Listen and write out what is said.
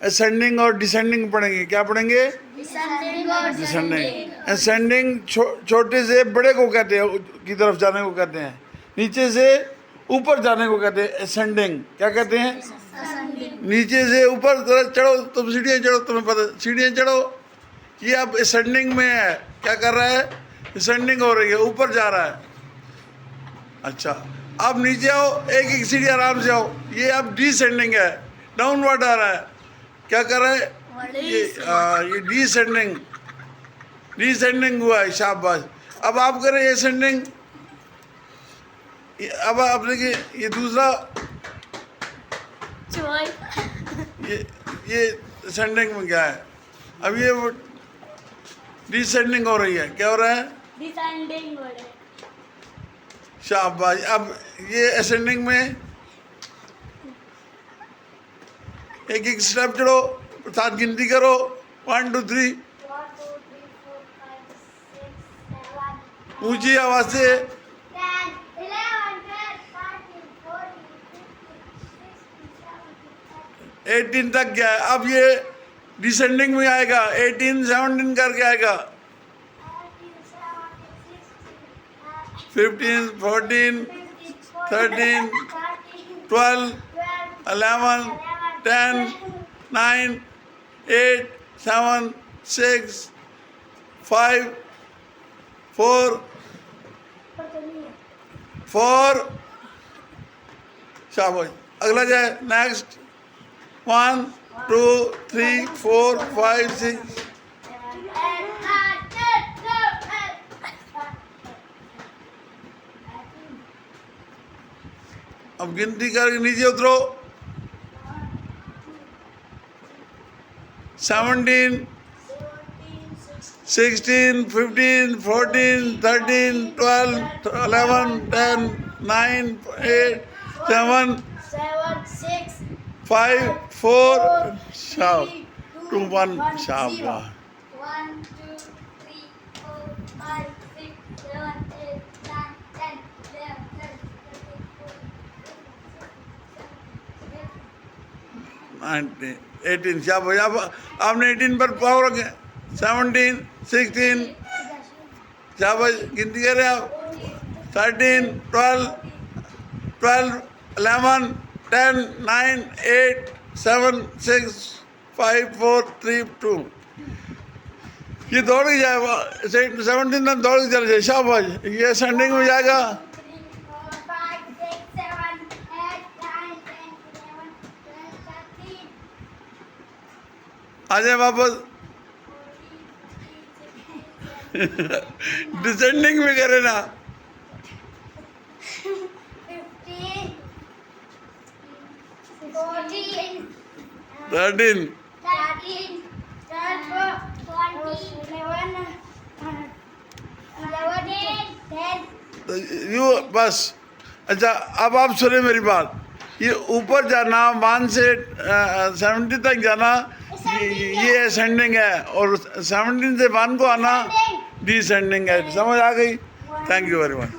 Ascending और descending पढ़ेंगे। क्या पढ़ेंगे? डिसेंडिंग। असेंडिंग छोटे से बड़े को कहते हैं, की तरफ जाने को कहते हैं। नीचे से ऊपर जाने को कहते हैं असेंडिंग। क्या कहते हैं? नीचे से ऊपर तरफ चढ़ो, तुम सीढ़ियाँ चढ़ो, तुम्हें पता सीढ़ियाँ चढ़ो, ये अब असेंडिंग में है। क्या कर रहा है? असेंडिंग हो रही है, ऊपर जा रहा है। अच्छा, अब नीचे आओ, एक एक सीढ़ी आराम से आओ। ये अब डिसेंडिंग है, डाउनवर्ड आ रहा है। क्या कर रहा है? ये डिसेंडिंग, डिसेंडिंग हुआ है। शाबाश। अब आप करें असेंडिंग। अब आप देखिए, ये दूसरा, ये असेंडिंग में क्या है? अब ये डिसेंडिंग हो रही है। क्या हो रहा है? डिसेंडिंग हो रहा है। शाबाश। अब ये असेंडिंग में एक एक स्टेप चढ़ो, साथ गिनती करो, 1 2 3। ऊंची आवाज से 18 तक गया है। अब ये डिसेंडिंग में आएगा, 18 17 करके आएगा। 15 14 13 12 11 10 9 8 7 6 5 4 4। शाबाश। अगला जाए, नेक्स्ट। 1 2 3 4 5 6। अब गिनती करके नीचे उतरो। 17 16 15 14 13 12 11 10 9 8 7 6 5 4 2 1। शाबाश। 1 2 3 4 5 6 7 8 9 10 11 18। शाबाश। अब आपने 18 पर पावर रखे। 17 16। शाबाश। गिनती करें आप। 13 12 12 11 10 9 8 7 6 5 4 3 2। ये दौड़ ही जाएगा। 17 तक दौड़ ही चले जाए। शाबाश। ये असेंडिंग में जाएगा। 4 5 6 7 8 9 10 11 12 13 आ जाए वापस। डिसेंडिंग में करे ना। 15 14 13 13 12 20 11 10 यू बस। अच्छा, अब आप सुने मेरी बात। ये ऊपर जाना, 1 से 70 तक जाना, ये असेंडिंग है, और 17 से 1 को आना डिसेंडिंग है। समझ आ गई? Thank you very much.